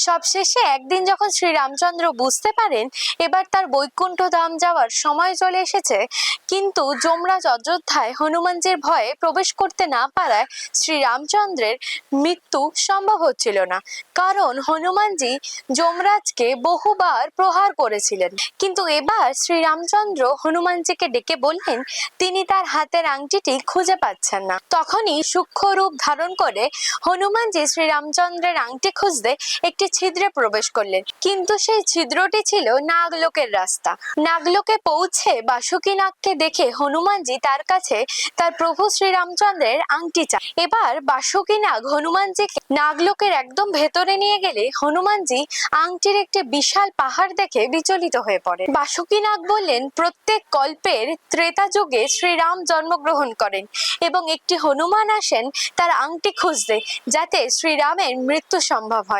সবশেষে একদিন যখন শ্রীরামচন্দ্র বুঝতে পারেন এবার তার বৈকুণ্ঠ ধাম যাওয়ার সময় চলে এসেছে, কিন্তু যমরাজ অযোধ্যায় হনুমানজির ভয়ে প্রবেশ করতে না পারায় শ্রীরামচন্দ্রের মৃত্যু সম্ভব হচ্ছিল না, কারণ হনুমানজি যমরাজকে বহুবার প্রহার করেছিলেন। কিন্তু এবার শ্রীরামচন্দ্র হনুমানজিকে ডেকে বললেন তিনি তার হাতের আংটিটি খুঁজে পাচ্ছেন না। তখনই সূক্ষ্ম রূপ ধারণ করে হনুমানজি শ্রীরামচন্দ্রের আংটি খুঁজতে একটি ছিদ্রে প্রবেশ করলেন, কিন্তু সেই ছিদ্রটি ছিল নাগলোকের রাস্তা। নাগলোকে পৌঁছে বাসুকী নাগকে দেখে হনুমানজি তার কাছে তার প্রভু শ্রীরামচন্দ্রের আংটি চান। এবার বাসুকী নাগ হনুমানজিকে নাগলোকের একদম ভেতরে নিয়ে গেলে হনুমানজি আংটির একটি বিশাল পাহাড় দেখে বিচলিত হয়ে পড়ে। বাসুকী নাগ বললেন প্রত্যেক কল্পের ত্রেতা যুগে শ্রীরাম জন্মগ্রহণ করেন এবং একটি হনুমান আসেন তার আংটি খুঁজতে, যাতে শ্রীরামের মৃত্যু সম্ভব হয়।